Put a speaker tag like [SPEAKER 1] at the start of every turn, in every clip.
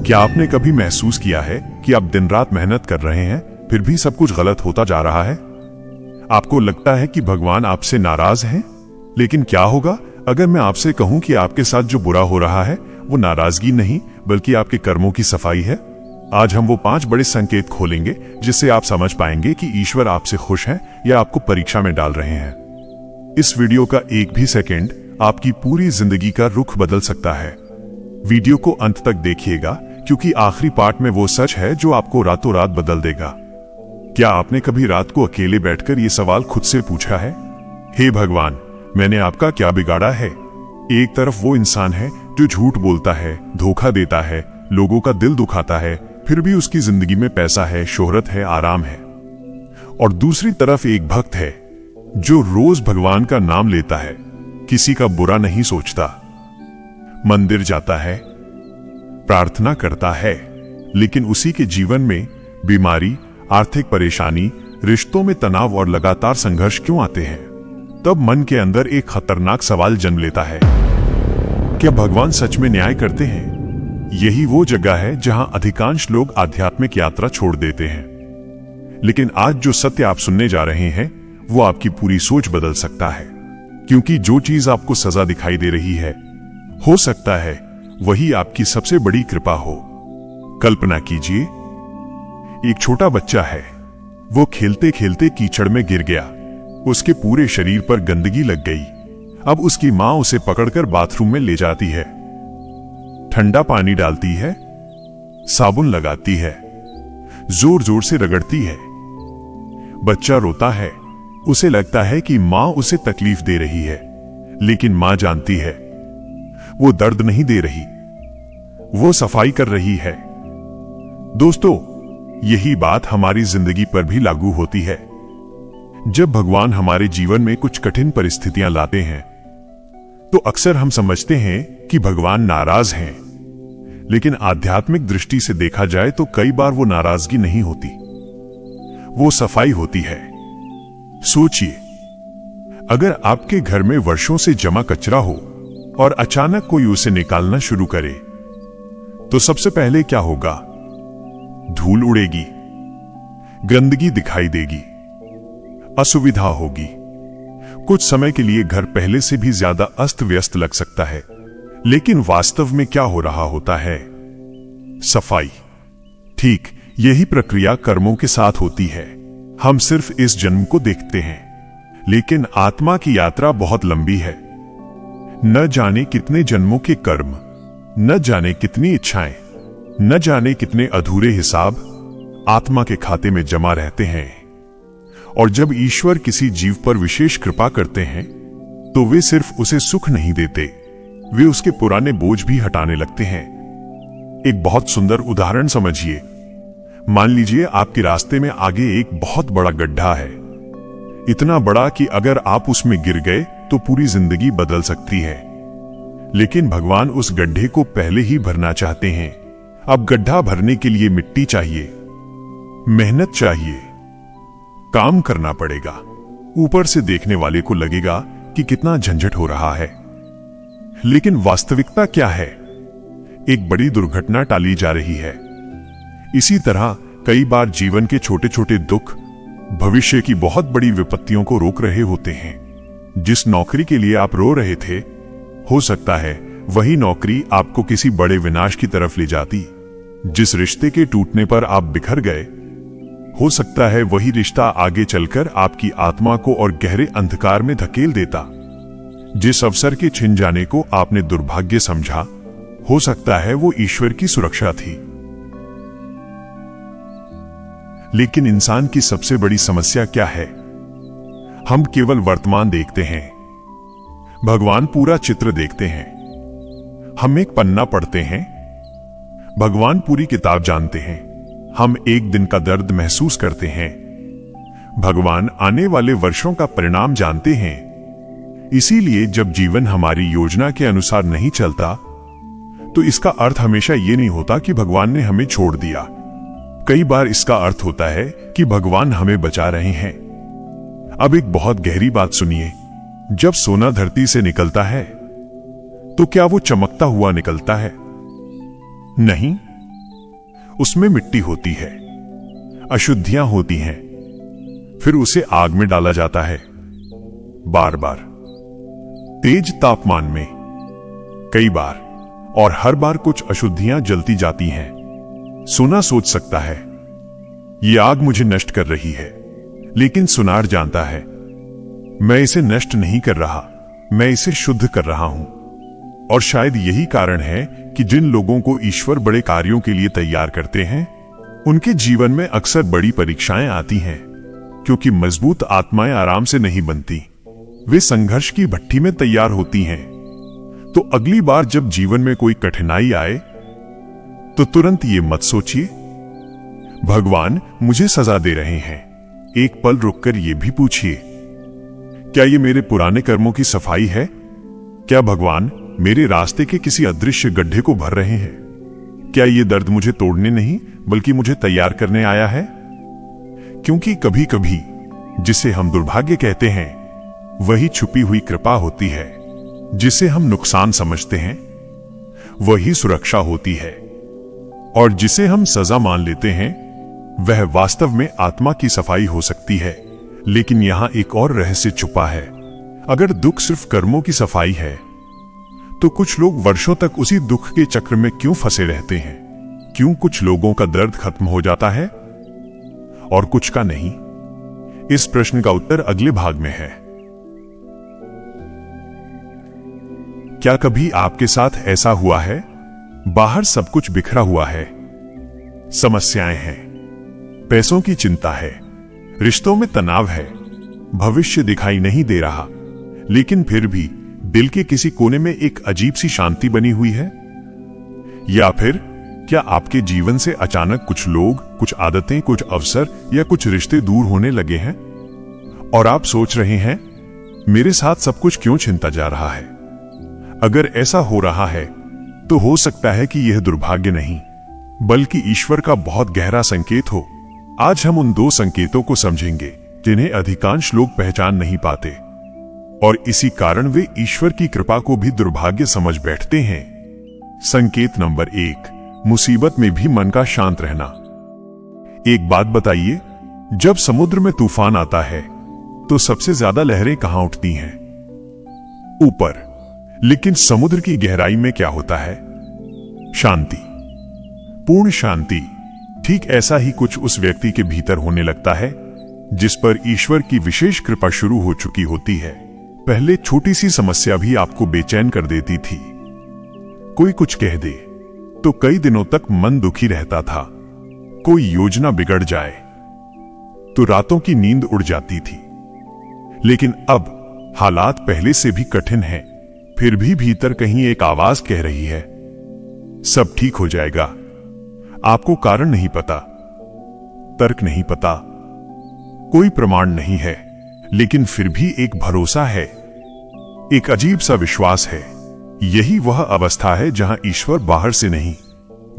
[SPEAKER 1] क्या आपने कभी महसूस किया है कि आप दिन रात मेहनत कर रहे हैं फिर भी सब कुछ गलत होता जा रहा है? आपको लगता है कि भगवान आपसे नाराज हैं? लेकिन क्या होगा अगर मैं आपसे कहूं कि आपके साथ जो बुरा हो रहा है वो नाराजगी नहीं बल्कि आपके कर्मों की सफाई है? आज हम वो 5 बड़े संकेत खोलेंगे जिससे आप समझ पाएंगे कि ईश्वर आपसे खुश है या आपको परीक्षा में डाल रहे हैं। इस वीडियो का एक भी सेकंड आपकी पूरी जिंदगी का रुख बदल सकता है। वीडियो को अंत तक देखिएगा क्योंकि आखिरी पार्ट में वो सच है जो आपको रातों रात बदल देगा। क्या आपने कभी रात को अकेले बैठकर ये सवाल खुद से पूछा है, हे भगवान, मैंने आपका क्या बिगाड़ा है? एक तरफ वो इंसान है जो झूठ बोलता है, धोखा देता है, लोगों का दिल दुखाता है, फिर भी उसकी जिंदगी में पैसा है, शोहरत है, आराम है। और दूसरी तरफ एक भक्त है जो रोज भगवान का नाम लेता है, किसी का बुरा नहीं सोचता, मंदिर जाता है, प्रार्थना करता है, लेकिन उसी के जीवन में बीमारी, आर्थिक परेशानी, रिश्तों में तनाव और लगातार संघर्ष क्यों आते हैं? तब मन के अंदर एक खतरनाक सवाल जन्म लेता है, क्या भगवान सच में न्याय करते हैं? यही वो जगह है जहां अधिकांश लोग आध्यात्मिक यात्रा छोड़ देते हैं। लेकिन आज जो सत्य आप सुनने जा रहे हैं वो आपकी पूरी सोच बदल सकता है, क्योंकि जो चीज आपको सजा दिखाई दे रही है हो सकता है वही आपकी सबसे बड़ी कृपा हो। कल्पना कीजिए, एक छोटा बच्चा है, वो खेलते खेलते कीचड़ में गिर गया, उसके पूरे शरीर पर गंदगी लग गई। अब उसकी मां उसे पकड़कर बाथरूम में ले जाती है, ठंडा पानी डालती है, साबुन लगाती है, जोर जोर से रगड़ती है। बच्चा रोता है, उसे लगता है कि मां उसे तकलीफ दे रही है, लेकिन मां जानती है वो दर्द नहीं दे रही, वो सफाई कर रही है। दोस्तों, यही बात हमारी जिंदगी पर भी लागू होती है। जब भगवान हमारे जीवन में कुछ कठिन परिस्थितियां लाते हैं तो अक्सर हम समझते हैं कि भगवान नाराज हैं, लेकिन आध्यात्मिक दृष्टि से देखा जाए तो कई बार वो नाराजगी नहीं होती, वो सफाई होती है। सोचिए, अगर आपके घर में वर्षों से जमा कचरा हो और अचानक कोई उसे निकालना शुरू करे तो सबसे पहले क्या होगा? धूल उड़ेगी, गंदगी दिखाई देगी, असुविधा होगी। कुछ समय के लिए घर पहले से भी ज्यादा अस्त व्यस्त लग सकता है, लेकिन वास्तव में क्या हो रहा होता है? सफाई। ठीक यही प्रक्रिया कर्मों के साथ होती है। हम सिर्फ इस जन्म को देखते हैं, लेकिन आत्मा की यात्रा बहुत लंबी है। न जाने कितने जन्मों के कर्म, न जाने कितनी इच्छाएं, न जाने कितने अधूरे हिसाब आत्मा के खाते में जमा रहते हैं। और जब ईश्वर किसी जीव पर विशेष कृपा करते हैं तो वे सिर्फ उसे सुख नहीं देते, वे उसके पुराने बोझ भी हटाने लगते हैं। एक बहुत सुंदर उदाहरण समझिए। मान लीजिए आपके रास्ते में आगे एक बहुत बड़ा गड्ढा है, इतना बड़ा कि अगर आप उसमें गिर गए तो पूरी जिंदगी बदल सकती है। लेकिन भगवान उस गड्ढे को पहले ही भरना चाहते हैं। अब गड्ढा भरने के लिए मिट्टी चाहिए, मेहनत चाहिए, काम करना पड़ेगा। ऊपर से देखने वाले को लगेगा कि कितना झंझट हो रहा है, लेकिन वास्तविकता क्या है? एक बड़ी दुर्घटना टाली जा रही है। इसी तरह कई बार जीवन के छोटे छोटे दुख भविष्य की बहुत बड़ी विपत्तियों को रोक रहे होते हैं। जिस नौकरी के लिए आप रो रहे थे, हो सकता है वही नौकरी आपको किसी बड़े विनाश की तरफ ले जाती। जिस रिश्ते के टूटने पर आप बिखर गए, हो सकता है वही रिश्ता आगे चलकर आपकी आत्मा को और गहरे अंधकार में धकेल देता। जिस अवसर के छिन जाने को आपने दुर्भाग्य समझा, हो सकता है वो ईश्वर की सुरक्षा थी। लेकिन इंसान की सबसे बड़ी समस्या क्या है? हम केवल वर्तमान देखते हैं, भगवान पूरा चित्र देखते हैं। हम एक पन्ना पढ़ते हैं, भगवान पूरी किताब जानते हैं। हम एक दिन का दर्द महसूस करते हैं, भगवान आने वाले वर्षों का परिणाम जानते हैं। इसीलिए जब जीवन हमारी योजना के अनुसार नहीं चलता तो इसका अर्थ हमेशा ये नहीं होता कि भगवान ने हमें छोड़ दिया। कई बार इसका अर्थ होता है कि भगवान हमें बचा रहे हैं। अब एक बहुत गहरी बात सुनिए, जब सोना धरती से निकलता है तो क्या वो चमकता हुआ निकलता है? नहीं, उसमें मिट्टी होती है, अशुद्धियां होती हैं, फिर उसे आग में डाला जाता है, बार बार, तेज तापमान में, कई बार, और हर बार कुछ अशुद्धियां जलती जाती हैं। सोना सोच सकता है, ये आग मुझे नष्ट कर रही है, लेकिन सुनार जानता है, मैं इसे नष्ट नहीं कर रहा, मैं इसे शुद्ध कर रहा हूं। और शायद यही कारण है कि जिन लोगों को ईश्वर बड़े कार्यों के लिए तैयार करते हैं, उनके जीवन में अक्सर बड़ी परीक्षाएं आती हैं, क्योंकि मजबूत आत्माएं आराम से नहीं बनती, वे संघर्ष की भट्टी में तैयार होती हैं। तो अगली बार जब जीवन में कोई कठिनाई आए तो तुरंत ये मत सोचिए, भगवान मुझे सजा दे रहे हैं। एक पल रुककर ये भी पूछिए, क्या ये मेरे पुराने कर्मों की सफाई है? क्या भगवान मेरे रास्ते के किसी अदृश्य गड्ढे को भर रहे हैं? क्या ये दर्द मुझे तोड़ने नहीं बल्कि मुझे तैयार करने आया है? क्योंकि कभी कभी जिसे हम दुर्भाग्य कहते हैं, वही छुपी हुई कृपा होती है। जिसे हम नुकसान समझते हैं, वही सुरक्षा होती है। और जिसे हम सजा मान लेते हैं, वह वास्तव में आत्मा की सफाई हो सकती है। लेकिन यहां एक और रहस्य छुपा है। अगर दुख सिर्फ कर्मों की सफाई है, तो कुछ लोग वर्षों तक उसी दुख के चक्र में क्यों फंसे रहते हैं? क्यों कुछ लोगों का दर्द खत्म हो जाता है और कुछ का नहीं? इस प्रश्न का उत्तर अगले भाग में है। क्या कभी आपके साथ ऐसा हुआ है? बाहर सब कुछ बिखरा हुआ है, समस्याएं हैं, पैसों की चिंता है, रिश्तों में तनाव है, भविष्य दिखाई नहीं दे रहा, लेकिन फिर भी दिल के किसी कोने में एक अजीब सी शांति बनी हुई है? या फिर क्या आपके जीवन से अचानक कुछ लोग, कुछ आदतें, कुछ अवसर या कुछ रिश्ते दूर होने लगे हैं और आप सोच रहे हैं, मेरे साथ सब कुछ क्यों छिनता जा रहा है? अगर ऐसा हो रहा है तो हो सकता है कि यह दुर्भाग्य नहीं बल्कि ईश्वर का बहुत गहरा संकेत हो। आज हम उन दो संकेतों को समझेंगे जिन्हें अधिकांश लोग पहचान नहीं पाते, और इसी कारण वे ईश्वर की कृपा को भी दुर्भाग्य समझ बैठते हैं। संकेत नंबर 1, मुसीबत में भी मन का शांत रहना। एक बात बताइए, जब समुद्र में तूफान आता है तो सबसे ज्यादा लहरें कहां उठती हैं? ऊपर। लेकिन समुद्र की गहराई में क्या होता है? शांति, पूर्ण शांति। ठीक ऐसा ही कुछ उस व्यक्ति के भीतर होने लगता है जिस पर ईश्वर की विशेष कृपा शुरू हो चुकी होती है। पहले छोटी सी समस्या भी आपको बेचैन कर देती थी। कोई कुछ कह दे तो कई दिनों तक मन दुखी रहता था। कोई योजना बिगड़ जाए तो रातों की नींद उड़ जाती थी। लेकिन अब हालात पहले से भी कठिन हैं, फिर भी भीतर कहीं एक आवाज कह रही है, सब ठीक हो जाएगा। आपको कारण नहीं पता, तर्क नहीं पता, कोई प्रमाण नहीं है, लेकिन फिर भी एक भरोसा है, एक अजीब सा विश्वास है। यही वह अवस्था है जहां ईश्वर बाहर से नहीं,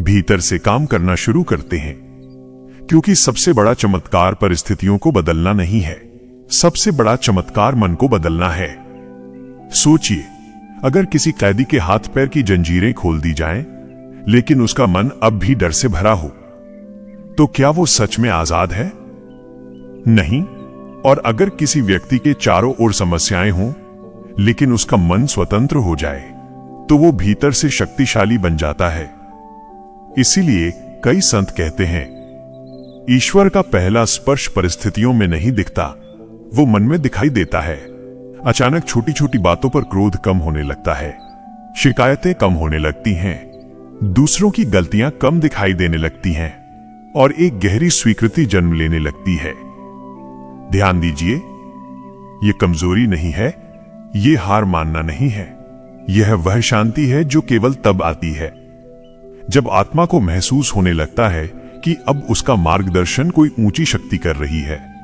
[SPEAKER 1] भीतर से काम करना शुरू करते हैं। क्योंकि सबसे बड़ा चमत्कार परिस्थितियों को बदलना नहीं है, सबसे बड़ा चमत्कार मन को बदलना है। सोचिए, अगर किसी कैदी के हाथ पैर की जंजीरें खोल दी जाएं, लेकिन उसका मन अब भी डर से भरा हो, तो क्या वो सच में आजाद है? नहीं। और अगर किसी व्यक्ति के चारों ओर समस्याएं हों, लेकिन उसका मन स्वतंत्र हो जाए, तो वो भीतर से शक्तिशाली बन जाता है। इसीलिए कई संत कहते हैं, ईश्वर का पहला स्पर्श परिस्थितियों में नहीं दिखता, वो मन में दिखाई देता है। अचानक छोटी छोटी बातों पर क्रोध कम होने लगता है, शिकायतें कम होने लगती हैं, दूसरों की गलतियां कम दिखाई देने लगती हैं, और एक गहरी स्वीकृति जन्म लेने लगती है। ध्यान दीजिए, ये कमजोरी नहीं है, ये हार मानना नहीं है, यह वह शांति है जो केवल तब आती है जब आत्मा को महसूस होने लगता है कि अब उसका मार्गदर्शन कोई ऊंची शक्ति कर रही है।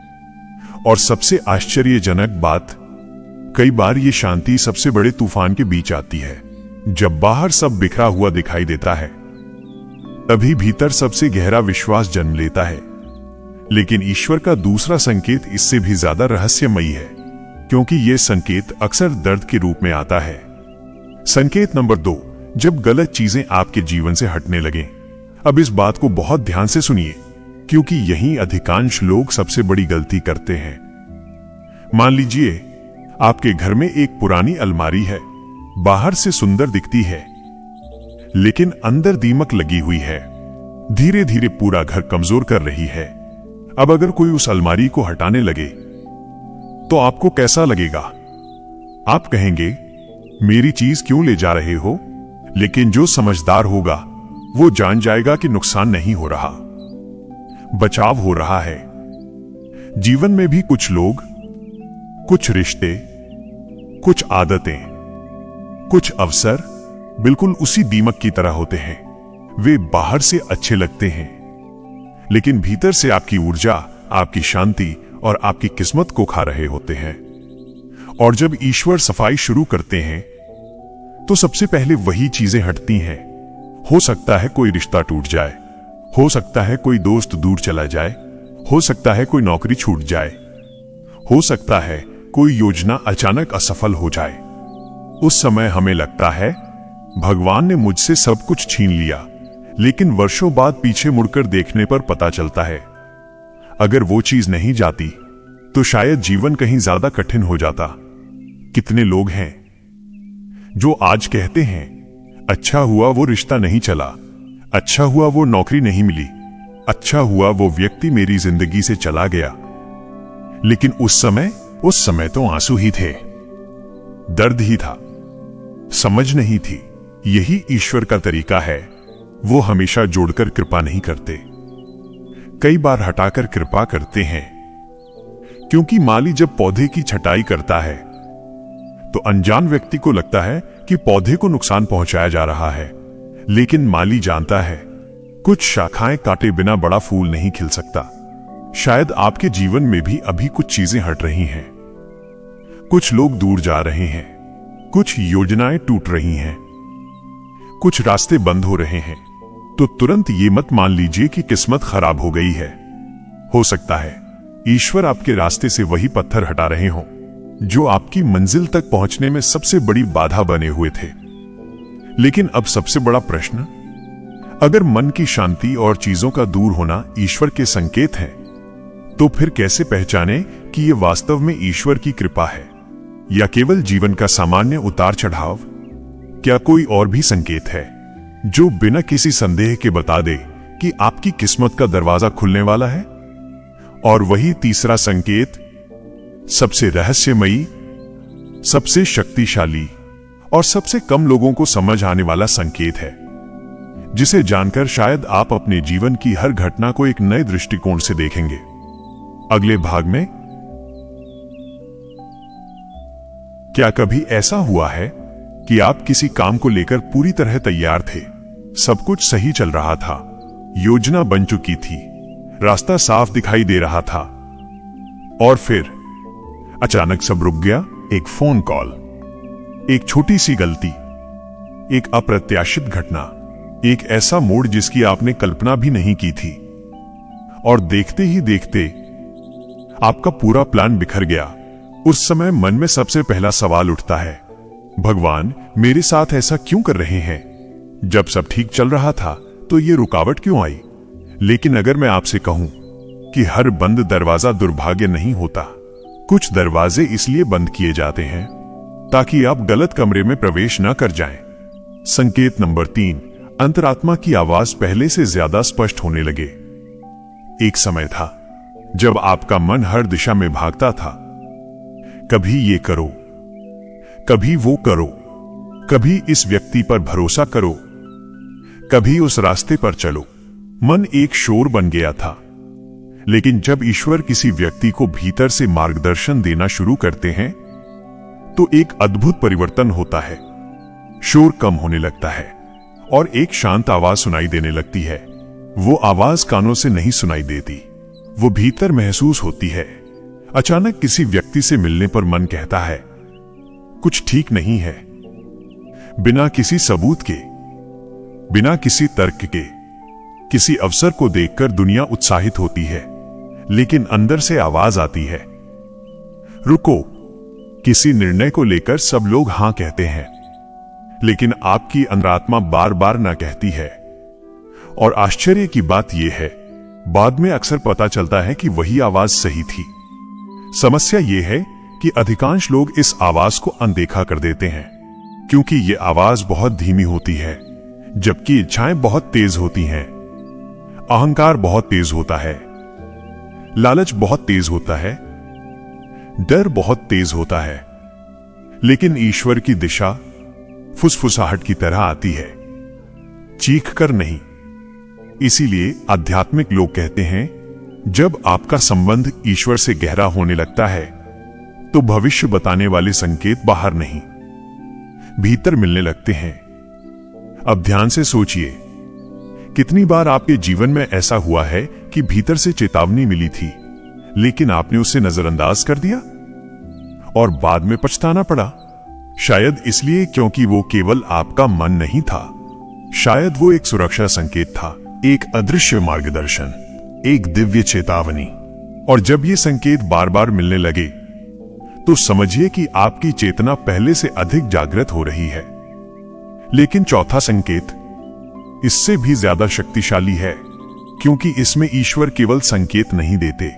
[SPEAKER 1] और सबसे आश्चर्यजनक बात, कई बार ये शांति सबसे बड़े तूफान के बीच आती है। जब बाहर सब बिखरा हुआ दिखाई देता है, तभी भीतर सबसे गहरा विश्वास जन्म लेता है। लेकिन ईश्वर का दूसरा संकेत इससे भी ज्यादा रहस्यमयी है, क्योंकि यह संकेत अक्सर दर्द के रूप में आता है। संकेत नंबर 2, जब गलत चीजें आपके जीवन से हटने लगें। अब इस बात को बहुत ध्यान से सुनिए, क्योंकि यही अधिकांश लोग सबसे बड़ी गलती करते हैं। मान लीजिए आपके घर में एक पुरानी अलमारी है, बाहर से सुंदर दिखती है, लेकिन अंदर दीमक लगी हुई है, धीरे धीरे पूरा घर कमजोर कर रही है। अब अगर कोई उस अलमारी को हटाने लगे तो आपको कैसा लगेगा? आप कहेंगे, मेरी चीज क्यों ले जा रहे हो? लेकिन जो समझदार होगा वो जान जाएगा कि नुकसान नहीं हो रहा, बचाव हो रहा है। जीवन में भी कुछ लोग, कुछ रिश्ते, कुछ आदतें, कुछ अवसर बिल्कुल उसी दीमक की तरह होते हैं। वे बाहर से अच्छे लगते हैं, लेकिन भीतर से आपकी ऊर्जा, आपकी शांति और आपकी किस्मत को खा रहे होते हैं। और जब ईश्वर सफाई शुरू करते हैं तो सबसे पहले वही चीजें हटती हैं। हो सकता है कोई रिश्ता टूट जाए, हो सकता है कोई दोस्त दूर चला जाए, हो सकता है कोई नौकरी छूट जाए, हो सकता है कोई योजना अचानक असफल हो जाए। उस समय हमें लगता है भगवान ने मुझसे सब कुछ छीन लिया, लेकिन वर्षों बाद पीछे मुड़कर देखने पर पता चलता है अगर वो चीज नहीं जाती तो शायद जीवन कहीं ज्यादा कठिन हो जाता। कितने लोग हैं जो आज कहते हैं, अच्छा हुआ वो रिश्ता नहीं चला, अच्छा हुआ वो नौकरी नहीं मिली, अच्छा हुआ वो व्यक्ति मेरी जिंदगी से चला गया। लेकिन उस समय तो आंसू ही थे, दर्द ही था, समझ नहीं थी। यही ईश्वर का तरीका है, वो हमेशा जोड़कर कृपा नहीं करते, कई बार हटाकर कृपा करते हैं। क्योंकि माली जब पौधे की छटाई करता है तो अनजान व्यक्ति को लगता है कि पौधे को नुकसान पहुंचाया जा रहा है, लेकिन माली जानता है कुछ शाखाएं काटे बिना बड़ा फूल नहीं खिल सकता। शायद आपके जीवन में भी अभी कुछ चीजें हट रही हैं, कुछ लोग दूर जा रहे हैं, कुछ योजनाएं टूट रही हैं, कुछ रास्ते बंद हो रहे हैं। तो तुरंत ये मत मान लीजिए कि किस्मत खराब हो गई है। हो सकता है ईश्वर आपके रास्ते से वही पत्थर हटा रहे हों जो आपकी मंजिल तक पहुंचने में सबसे बड़ी बाधा बने हुए थे। लेकिन अब सबसे बड़ा प्रश्न, अगर मन की शांति और चीजों का दूर होना ईश्वर के संकेत है, तो फिर कैसे पहचाने कि यह वास्तव में ईश्वर की कृपा है या केवल जीवन का सामान्य उतार चढ़ाव? क्या कोई और भी संकेत है जो बिना किसी संदेह के बता दे कि आपकी किस्मत का दरवाजा खुलने वाला है? और वही तीसरा संकेत सबसे रहस्यमयी, सबसे शक्तिशाली और सबसे कम लोगों को समझ आने वाला संकेत है, जिसे जानकर शायद आप अपने जीवन की हर घटना को एक नए दृष्टिकोण से देखेंगे। अगले भाग में क्या कभी ऐसा हुआ है कि आप किसी काम को लेकर पूरी तरह तैयार थे, सब कुछ सही चल रहा था, योजना बन चुकी थी, रास्ता साफ दिखाई दे रहा था, और फिर अचानक सब रुक गया? एक फोन कॉल, एक छोटी सी गलती, एक अप्रत्याशित घटना, एक ऐसा मोड़ जिसकी आपने कल्पना भी नहीं की थी, और देखते ही देखते आपका पूरा प्लान बिखर गया। उस समय मन में सबसे पहला सवाल उठता है, भगवान मेरे साथ ऐसा क्यों कर रहे हैं? जब सब ठीक चल रहा था तो ये रुकावट क्यों आई? लेकिन अगर मैं आपसे कहूं कि हर बंद दरवाजा दुर्भाग्य नहीं होता, कुछ दरवाजे इसलिए बंद किए जाते हैं ताकि आप गलत कमरे में प्रवेश न कर जाएं। संकेत नंबर 3, अंतरात्मा की आवाज पहले से ज्यादा स्पष्ट होने लगे। एक समय था जब आपका मन हर दिशा में भागता था, कभी ये करो, कभी वो करो, कभी इस व्यक्ति पर भरोसा करो, कभी उस रास्ते पर चलो। मन एक शोर बन गया था। लेकिन जब ईश्वर किसी व्यक्ति को भीतर से मार्गदर्शन देना शुरू करते हैं तो एक अद्भुत परिवर्तन होता है। शोर कम होने लगता है और एक शांत आवाज सुनाई देने लगती है। वो आवाज कानों से नहीं सुनाई देती, वो भीतर महसूस होती है। अचानक किसी व्यक्ति से मिलने पर मन कहता है कुछ ठीक नहीं है। बिना किसी सबूत के, बिना किसी तर्क के, किसी अवसर को देखकर दुनिया उत्साहित होती है, लेकिन अंदर से आवाज आती है, रुको। किसी निर्णय को लेकर सब लोग हां कहते हैं, लेकिन आपकी अंतरात्मा बार बार ना कहती है। और आश्चर्य की बात यह है, बाद में अक्सर पता चलता है कि वही आवाज सही थी। समस्या यह है कि अधिकांश लोग इस आवाज को अनदेखा कर देते हैं, क्योंकि यह आवाज बहुत धीमी होती है, जबकि इच्छाएं बहुत तेज होती हैं। अहंकार बहुत तेज होता है, लालच बहुत तेज होता है, डर बहुत तेज होता है, लेकिन ईश्वर की दिशा फुसफुसाहट की तरह आती है, चीख कर नहीं। इसीलिए आध्यात्मिक लोग कहते हैं, जब आपका संबंध ईश्वर से गहरा होने लगता है तो भविष्य बताने वाले संकेत बाहर नहीं, भीतर मिलने लगते हैं। अब ध्यान से सोचिए, कितनी बार आपके जीवन में ऐसा हुआ है कि भीतर से चेतावनी मिली थी, लेकिन आपने उसे नजरअंदाज कर दिया और बाद में पछताना पड़ा। शायद इसलिए क्योंकि वो केवल आपका मन नहीं था, शायद वो एक सुरक्षा संकेत था, एक अदृश्य मार्गदर्शन, एक दिव्य चेतावनी। और जब ये संकेत बार बार मिलने लगे तो समझिए कि आपकी चेतना पहले से अधिक जागृत हो रही है। लेकिन चौथा संकेत इससे भी ज्यादा शक्तिशाली है, क्योंकि इसमें ईश्वर केवल संकेत नहीं देते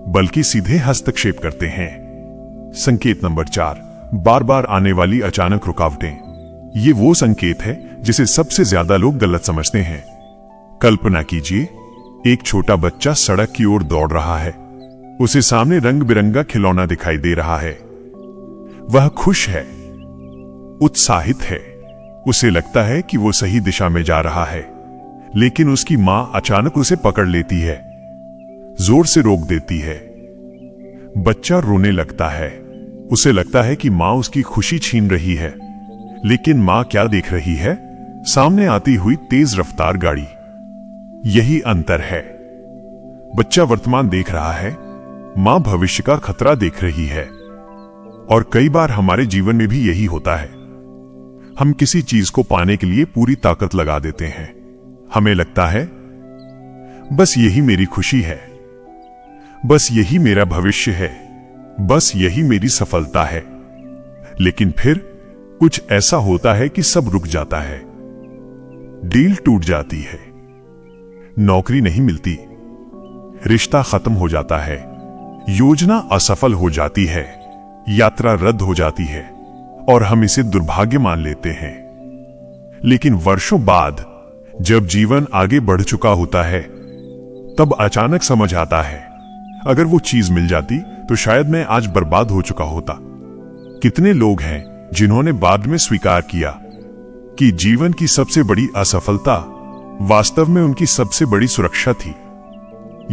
[SPEAKER 1] बल्कि सीधे हस्तक्षेप करते हैं। संकेत नंबर 4, बार बार आने वाली अचानक रुकावटें। ये वो संकेत है जिसे सबसे ज्यादा लोग गलत समझते हैं। कल्पना कीजिए, एक छोटा बच्चा सड़क की ओर दौड़ रहा है, उसे सामने रंग बिरंगा खिलौना दिखाई दे रहा है। वह खुश है, उत्साहित है, उसे लगता है कि वो सही दिशा में जा रहा है, लेकिन उसकी मां अचानक उसे पकड़ लेती है, जोर से रोक देती है। बच्चा रोने लगता है, उसे लगता है कि मां उसकी खुशी छीन रही है, लेकिन मां क्या देख रही है? सामने आती हुई तेज रफ्तार गाड़ी। यही अंतर है, बच्चा वर्तमान देख रहा है, मां भविष्य का खतरा देख रही है। और कई बार हमारे जीवन में भी यही होता है। हम किसी चीज को पाने के लिए पूरी ताकत लगा देते हैं। हमें लगता है बस यही मेरी खुशी है, बस यही मेरा भविष्य है, बस यही मेरी सफलता है। लेकिन फिर कुछ ऐसा होता है कि सब रुक जाता है। डील टूट जाती है, नौकरी नहीं मिलती, रिश्ता खत्म हो जाता है, योजना असफल हो जाती है, यात्रा रद्द हो जाती है और हम इसे दुर्भाग्य मान लेते हैं। लेकिन वर्षों बाद जब जीवन आगे बढ़ चुका होता है, तब अचानक समझ आता है, अगर वो चीज मिल जाती तो शायद मैं आज बर्बाद हो चुका होता। कितने लोग हैं जिन्होंने बाद में स्वीकार किया कि जीवन की सबसे बड़ी असफलता वास्तव में उनकी सबसे बड़ी सुरक्षा थी।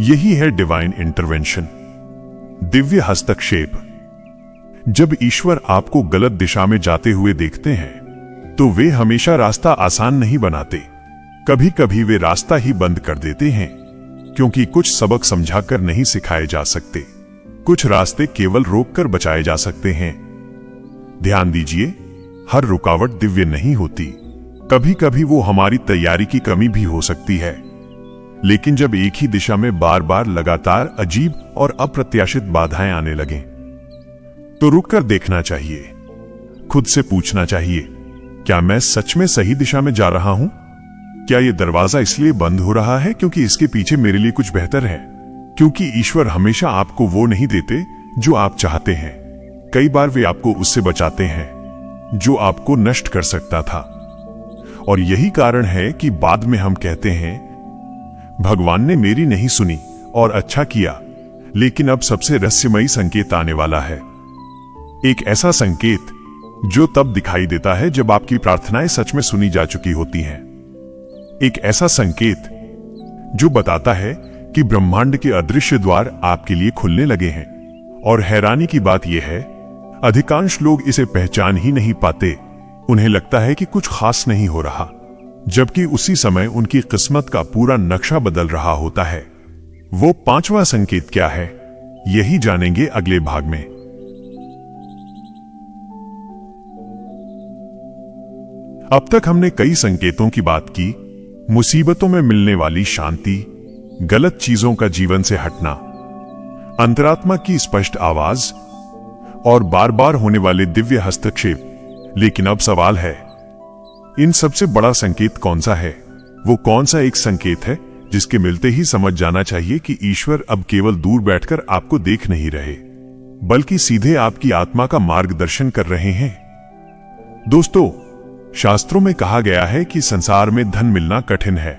[SPEAKER 1] यही है डिवाइन इंटरवेंशन, दिव्य हस्तक्षेप। जब ईश्वर आपको गलत दिशा में जाते हुए देखते हैं तो वे हमेशा रास्ता आसान नहीं बनाते। कभी कभी वे रास्ता ही बंद कर देते हैं, क्योंकि कुछ सबक समझाकर नहीं सिखाए जा सकते, कुछ रास्ते केवल रोककर बचाए जा सकते हैं। ध्यान दीजिए, हर रुकावट दिव्य नहीं होती। कभी कभी वो हमारी तैयारी की कमी भी हो सकती है। लेकिन जब एक ही दिशा में बार बार लगातार अजीब और अप्रत्याशित बाधाएं आने लगें, तो रुककर देखना चाहिए, खुद से पूछना चाहिए, क्या मैं सच में सही दिशा में जा रहा हूं? क्या यह दरवाजा इसलिए बंद हो रहा है क्योंकि इसके पीछे मेरे लिए कुछ बेहतर है? क्योंकि ईश्वर हमेशा आपको वो नहीं देते जो आप चाहते हैं। कई बार वे आपको उससे बचाते हैं जो आपको नष्ट कर सकता था। और यही कारण है कि बाद में हम कहते हैं, भगवान ने मेरी नहीं सुनी और अच्छा किया, लेकिन अब सबसे रहस्यमयी संकेत आने वाला है। एक ऐसा संकेत जो तब दिखाई देता है जब आपकी प्रार्थनाएं सच में सुनी जा चुकी होती हैं। एक ऐसा संकेत जो बताता है कि ब्रह्मांड के अदृश्य द्वार आपके लिए खुलने लगे हैं। और हैरानी की बात यह है, अधिकांश लोग इसे पहचान ही नहीं पाते। उन्हें लगता है कि कुछ खास नहीं हो रहा, जबकि उसी समय उनकी किस्मत का पूरा नक्शा बदल रहा होता है। वो पांचवा संकेत क्या है, यही जानेंगे अगले भाग में। अब तक हमने कई संकेतों की बात की। मुसीबतों में मिलने वाली शांति, गलत चीजों का जीवन से हटना, अंतरात्मा की स्पष्ट आवाज और बार बार होने वाले दिव्य हस्तक्षेप। लेकिन अब सवाल है, इन सबसे बड़ा संकेत कौन सा है? वो कौन सा एक संकेत है जिसके मिलते ही समझ जाना चाहिए कि ईश्वर अब केवल दूर बैठकर आपको देख नहीं रहे, बल्कि सीधे आपकी आत्मा का मार्गदर्शन कर रहे हैं। दोस्तों, शास्त्रों में कहा गया है कि संसार में धन मिलना कठिन है,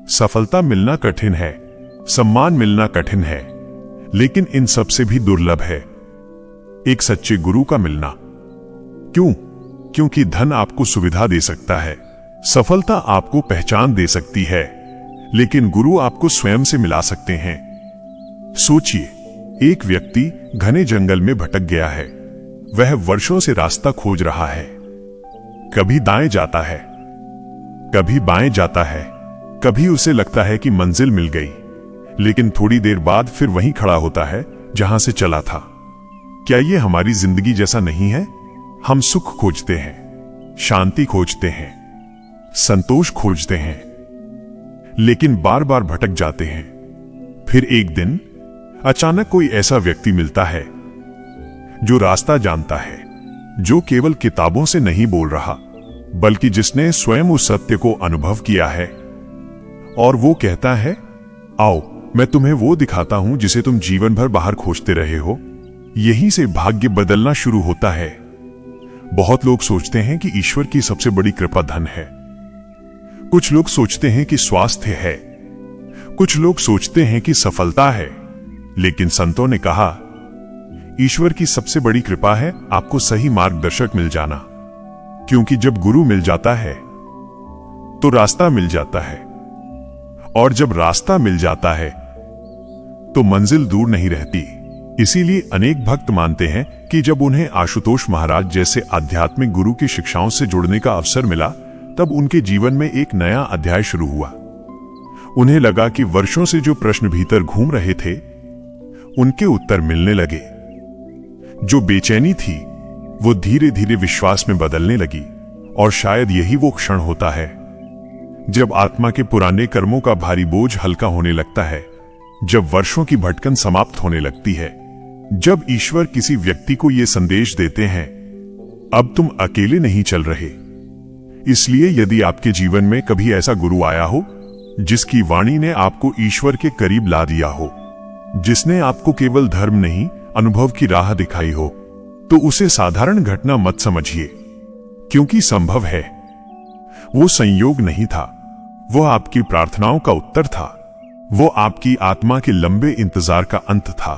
[SPEAKER 1] सफलता मिलना कठिन है, सम्मान मिलना कठिन है, लेकिन इन सबसे भी दुर्लभ है एक सच्चे गुरु का मिलना। क्यों? क्योंकि धन आपको सुविधा दे सकता है, सफलता आपको पहचान दे सकती है, लेकिन गुरु आपको स्वयं से मिला सकते हैं। सोचिए, एक व्यक्ति घने जंगल में भटक गया है। वह वर्षों से रास्ता खोज रहा है। कभी दाएं जाता है, कभी बाएं जाता है, कभी उसे लगता है कि मंजिल मिल गई, लेकिन थोड़ी देर बाद फिर वहीं खड़ा होता है जहां से चला था। क्या यह हमारी जिंदगी जैसा नहीं है? हम सुख खोजते हैं, शांति खोजते हैं, संतोष खोजते हैं, लेकिन बार बार भटक जाते हैं। फिर एक दिन अचानक कोई ऐसा व्यक्ति मिलता है जो रास्ता जानता है, जो केवल किताबों से नहीं बोल रहा, बल्कि जिसने स्वयं उस सत्य को अनुभव किया है। और वो कहता है, आओ मैं तुम्हें वो दिखाता हूं जिसे तुम जीवन भर बाहर खोजते रहे हो। यहीं से भाग्य बदलना शुरू होता है। बहुत लोग सोचते हैं कि ईश्वर की सबसे बड़ी कृपा धन है। कुछ लोग सोचते हैं कि स्वास्थ्य है, कुछ लोग सोचते हैं कि सफलता है, लेकिन संतों ने कहा, ईश्वर की सबसे बड़ी कृपा है आपको सही मार्गदर्शक मिल जाना। क्योंकि जब गुरु मिल जाता है तो रास्ता मिल जाता है, और जब रास्ता मिल जाता है तो मंजिल दूर नहीं रहती। इसीलिए अनेक भक्त मानते हैं कि जब उन्हें आशुतोष महाराज जैसे आध्यात्मिक गुरु की शिक्षाओं से जुड़ने का अवसर मिला, तब उनके जीवन में एक नया अध्याय शुरू हुआ। उन्हें लगा कि वर्षों से जो प्रश्न भीतर घूम रहे थे, उनके उत्तर मिलने लगे। जो बेचैनी थी वो धीरे धीरे विश्वास में बदलने लगी। और शायद यही वो क्षण होता है जब आत्मा के पुराने कर्मों का भारी बोझ हल्का होने लगता है, जब वर्षों की भटकन समाप्त होने लगती है, जब ईश्वर किसी व्यक्ति को यह संदेश देते हैं, अब तुम अकेले नहीं चल रहे। इसलिए यदि आपके जीवन में कभी ऐसा गुरु आया हो जिसकी वाणी ने आपको ईश्वर के करीब ला दिया हो, जिसने आपको केवल धर्म नहीं अनुभव की राह दिखाई हो, तो उसे साधारण घटना मत समझिए, क्योंकि संभव है वो संयोग नहीं था, वो आपकी प्रार्थनाओं का उत्तर था, वो आपकी आत्मा के लंबे इंतजार का अंत था।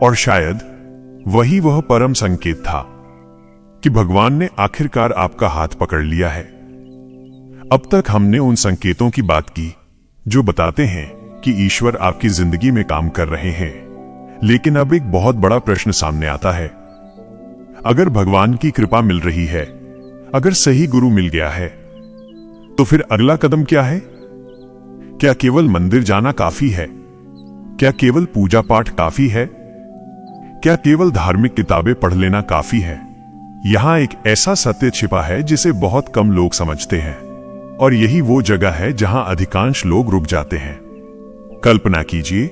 [SPEAKER 1] और शायद वही वह परम संकेत था कि भगवान ने आखिरकार आपका हाथ पकड़ लिया है। अब तक हमने उन संकेतों की बात की जो बताते हैं कि ईश्वर आपकी जिंदगी में काम कर रहे हैं, लेकिन अब एक बहुत बड़ा प्रश्न सामने आता है। अगर भगवान की कृपा मिल रही है, अगर सही गुरु मिल गया है, तो फिर अगला कदम क्या है? क्या केवल मंदिर जाना काफी है? क्या केवल पूजा पाठ काफी है? क्या केवल धार्मिक किताबें पढ़ लेना काफी है? यहां एक ऐसा सत्य छिपा है जिसे बहुत कम लोग समझते हैं, और यही वो जगह है जहां अधिकांश लोग रुक जाते हैं। कल्पना कीजिए,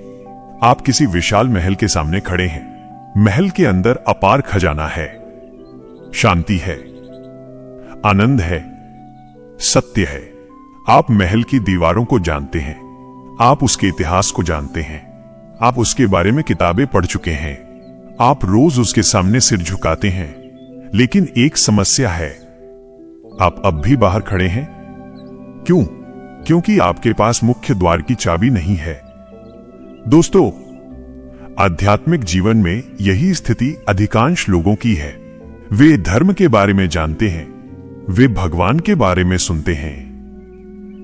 [SPEAKER 1] आप किसी विशाल महल के सामने खड़े हैं। महल के अंदर अपार खजाना है, शांति है, आनंद है, सत्य है। आप महल की दीवारों को जानते हैं, आप उसके इतिहास को जानते हैं, आप उसके बारे में किताबें पढ़ चुके हैं, आप रोज उसके सामने सिर झुकाते हैं। लेकिन एक समस्या है, आप अब भी बाहर खड़े हैं। क्यों? क्योंकि आपके पास मुख्य द्वार की चाबी नहीं है। दोस्तों, आध्यात्मिक जीवन में यही स्थिति अधिकांश लोगों की है। वे धर्म के बारे में जानते हैं, वे भगवान के बारे में सुनते हैं,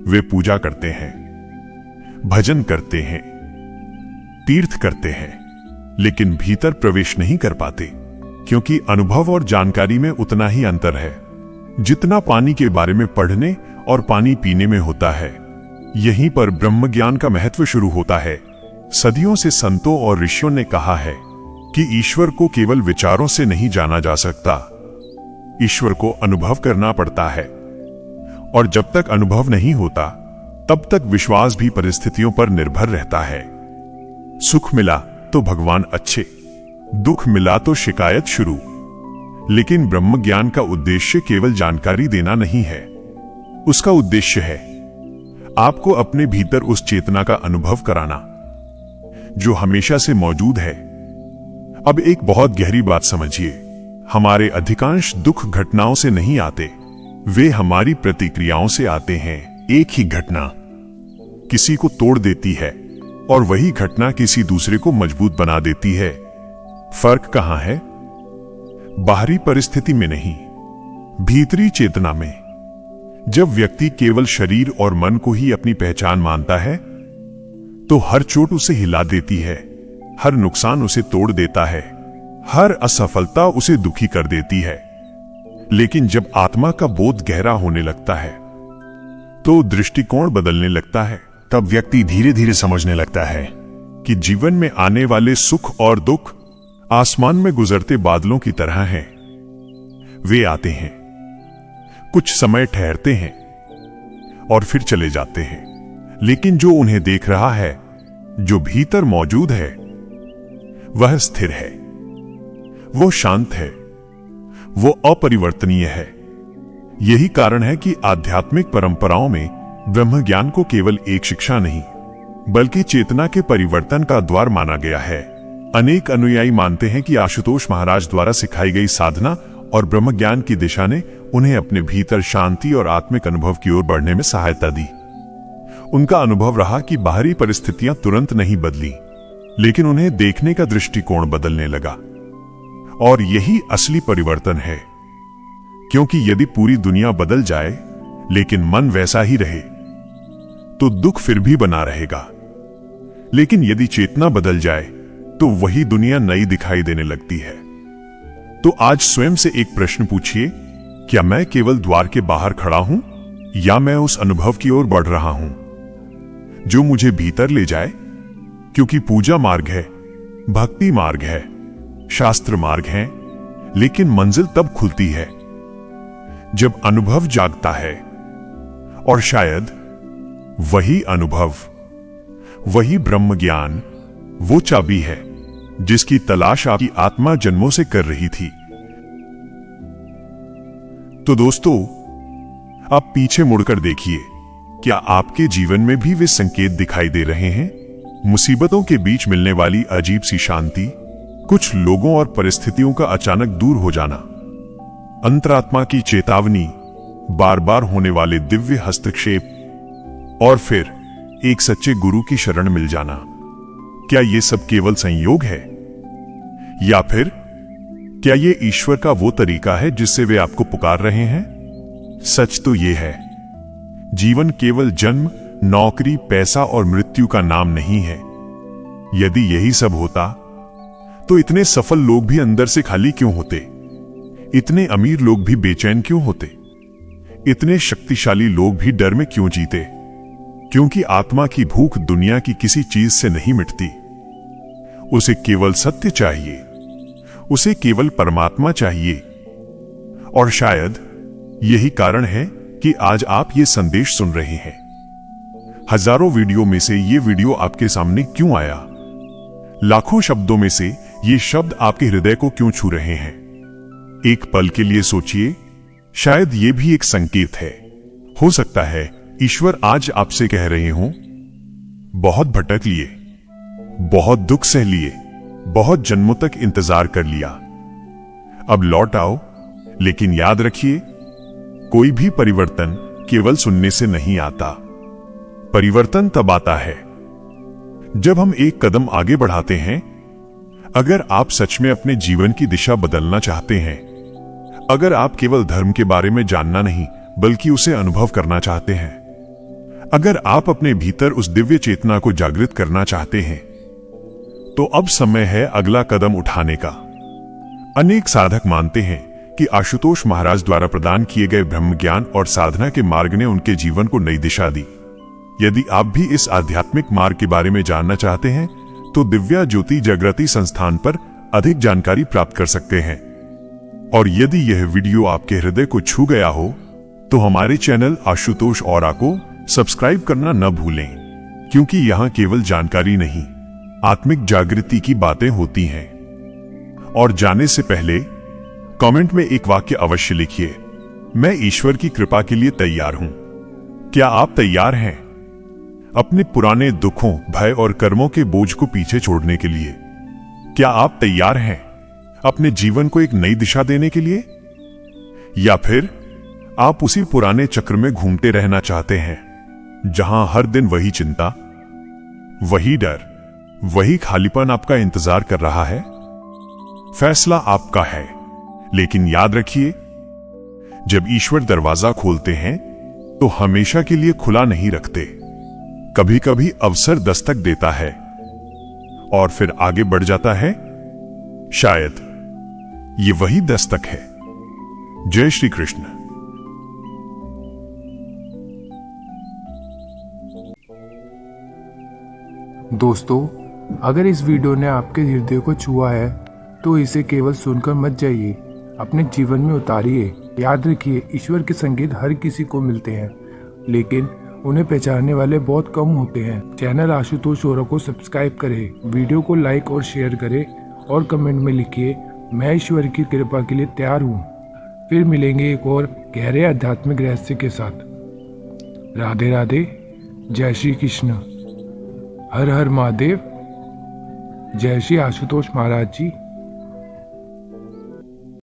[SPEAKER 1] वे पूजा करते हैं, भजन करते हैं, तीर्थ करते हैं, लेकिन भीतर प्रवेश नहीं कर पाते, क्योंकि अनुभव और जानकारी में उतना ही अंतर है जितना पानी के बारे में पढ़ने और पानी पीने में होता है। यहीं पर ब्रह्म ज्ञान का महत्व शुरू होता है। सदियों से संतों और ऋषियों ने कहा है कि ईश्वर को केवल विचारों से नहीं जाना जा सकता, ईश्वर को अनुभव करना पड़ता है। और जब तक अनुभव नहीं होता, तब तक विश्वास भी परिस्थितियों पर निर्भर रहता है। सुख मिला तो भगवान अच्छे, दुख मिला तो शिकायत शुरू। लेकिन ब्रह्म ज्ञान का उद्देश्य केवल जानकारी देना नहीं है, उसका उद्देश्य है आपको अपने भीतर उस चेतना का अनुभव कराना जो हमेशा से मौजूद है। अब एक बहुत गहरी बात समझिए, हमारे अधिकांश दुख घटनाओं से नहीं आते, वे हमारी प्रतिक्रियाओं से आते हैं। एक ही घटना किसी को तोड़ देती है और वही घटना किसी दूसरे को मजबूत बना देती है। फर्क कहां है? बाहरी परिस्थिति में नहीं, भीतरी चेतना में। जब व्यक्ति केवल शरीर और मन को ही अपनी पहचान मानता है तो हर चोट उसे हिला देती है, हर नुकसान उसे तोड़ देता है, हर असफलता उसे दुखी कर देती है। लेकिन जब आत्मा का बोध गहरा होने लगता है तो दृष्टिकोण बदलने लगता है। तब व्यक्ति धीरे धीरे समझने लगता है कि जीवन में आने वाले सुख और दुख आसमान में गुजरते बादलों की तरह हैं। वे आते हैं, कुछ समय ठहरते हैं और फिर चले जाते हैं, लेकिन जो उन्हें देख रहा है, जो भीतर मौजूद है, वह स्थिर है, वो शांत है, वो अपरिवर्तनीय है। यही कारण है कि आध्यात्मिक परंपराओं में ब्रह्म ज्ञान को केवल एक शिक्षा नहीं बल्कि चेतना के परिवर्तन का द्वार माना गया है। अनेक अनुयायी मानते हैं कि आशुतोष महाराज द्वारा सिखाई गई साधना और ब्रह्म ज्ञान की दिशा ने उन्हें अपने भीतर शांति और आत्मिक अनुभव की ओर बढ़ने में सहायता दी। उनका अनुभव रहा कि बाहरी परिस्थितियां तुरंत नहीं बदली, लेकिन उन्हें देखने का दृष्टिकोण बदलने लगा। और यही असली परिवर्तन है, क्योंकि यदि पूरी दुनिया बदल जाए लेकिन मन वैसा ही रहे तो दुख फिर भी बना रहेगा। लेकिन यदि चेतना बदल जाए तो वही दुनिया नई दिखाई देने लगती है। तो आज स्वयं से एक प्रश्न पूछिए, क्या मैं केवल द्वार के बाहर खड़ा हूं या मैं उस अनुभव की ओर बढ़ रहा हूं जो मुझे भीतर ले जाए? क्योंकि पूजा मार्ग है, भक्ति मार्ग है, शास्त्र मार्ग है, लेकिन मंजिल तब खुलती है जब अनुभव जागता है। और शायद वही अनुभव, वही ब्रह्म ज्ञान वो चाबी है जिसकी तलाश आपकी आत्मा जन्मों से कर रही थी। तो दोस्तों, आप पीछे मुड़कर देखिए, क्या आपके जीवन में भी वे संकेत दिखाई दे रहे हैं? मुसीबतों के बीच मिलने वाली अजीब सी शांति, कुछ लोगों और परिस्थितियों का अचानक दूर हो जाना, अंतरात्मा की चेतावनी, बार बार होने वाले दिव्य हस्तक्षेप, और फिर एक सच्चे गुरु की शरण मिल जाना। क्या ये सब केवल संयोग है या फिर क्या ये ईश्वर का वो तरीका है जिससे वे आपको पुकार रहे हैं? सच तो ये है, जीवन केवल जन्म, नौकरी, पैसा और मृत्यु का नाम नहीं है। यदि यही सब होता तो इतने सफल लोग भी अंदर से खाली क्यों होते? इतने अमीर लोग भी बेचैन क्यों होते? इतने शक्तिशाली लोग भी डर में क्यों जीते? क्योंकि आत्मा की भूख दुनिया की किसी चीज से नहीं मिटती। उसे केवल सत्य चाहिए, उसे केवल परमात्मा चाहिए। और शायद यही कारण है कि आज आप ये संदेश सुन रहे हैं। हजारों वीडियो में से ये वीडियो आपके सामने क्यों आया? लाखों शब्दों में से ये शब्द आपके हृदय को क्यों छू रहे हैं? एक पल के लिए सोचिए, शायद ये भी एक संकेत है। हो सकता है ईश्वर आज आपसे कह रहे हों, बहुत भटक लिए, बहुत दुख सह लिए, बहुत जन्मों तक इंतजार कर लिया, अब लौट आओ। लेकिन याद रखिए, कोई भी परिवर्तन केवल सुनने से नहीं आता। परिवर्तन तब आता है जब हम एक कदम आगे बढ़ाते हैं। अगर आप सच में अपने जीवन की दिशा बदलना चाहते हैं, अगर आप केवल धर्म के बारे में जानना नहीं बल्कि उसे अनुभव करना चाहते हैं, अगर आप अपने भीतर उस दिव्य चेतना को जागृत करना चाहते हैं, तो अब समय है अगला कदम उठाने का। अनेक साधक मानते हैं कि आशुतोष महाराज द्वारा प्रदान किए गए ब्रह्म ज्ञान और साधना के मार्ग ने उनके जीवन को नई दिशा दी। यदि आप भी इस आध्यात्मिक मार्ग के बारे में जानना चाहते हैं तो दिव्या ज्योति जागृति संस्थान पर अधिक जानकारी प्राप्त कर सकते हैं। और यदि यह वीडियो आपके हृदय को छू गया हो तो हमारे चैनल आशुतोष औरा को सब्सक्राइब करना न भूलें, क्योंकि यहां केवल जानकारी नहीं, आत्मिक जागृति की बातें होती हैं। और जाने से पहले कमेंट में एक वाक्य अवश्य लिखिए, मैं ईश्वर की कृपा के लिए तैयार हूं। क्या आप तैयार हैं? अपने पुराने दुखों, भय और कर्मों के बोझ को पीछे छोड़ने के लिए? क्या आप तैयार हैं अपने जीवन को एक नई दिशा देने के लिए? या फिर आप उसी पुराने चक्र में घूमते रहना चाहते हैं, जहां हर दिन वही चिंता, वही डर, वही खालीपन आपका इंतजार कर रहा है? फैसला आपका है, लेकिन याद रखिए, जब ईश्वर दरवाजा खोलते हैं तो हमेशा के लिए खुला नहीं रखते। कभी कभी अवसर दस्तक देता है और फिर आगे बढ़ जाता है। शायद ये वही दस्तक है। जय श्री कृष्ण।
[SPEAKER 2] दोस्तों, अगर इस वीडियो ने आपके हृदय को छुआ है तो इसे केवल सुनकर मत जाइए, अपने जीवन में उतारिए। याद रखिए, ईश्वर के संकेत हर किसी को मिलते हैं, लेकिन उन्हें पहचानने वाले बहुत कम होते हैं। चैनल आशुतोष ओरा को सब्सक्राइब करें, वीडियो को लाइक और शेयर करें और कमेंट में लिखिए, मैं ईश्वर की कृपा के लिए तैयार हूँ। फिर मिलेंगे एक और गहरे आध्यात्मिक रहस्य के साथ। राधे राधे, जय श्री कृष्ण, हर हर महादेव, जय श्री आशुतोष महाराज जी।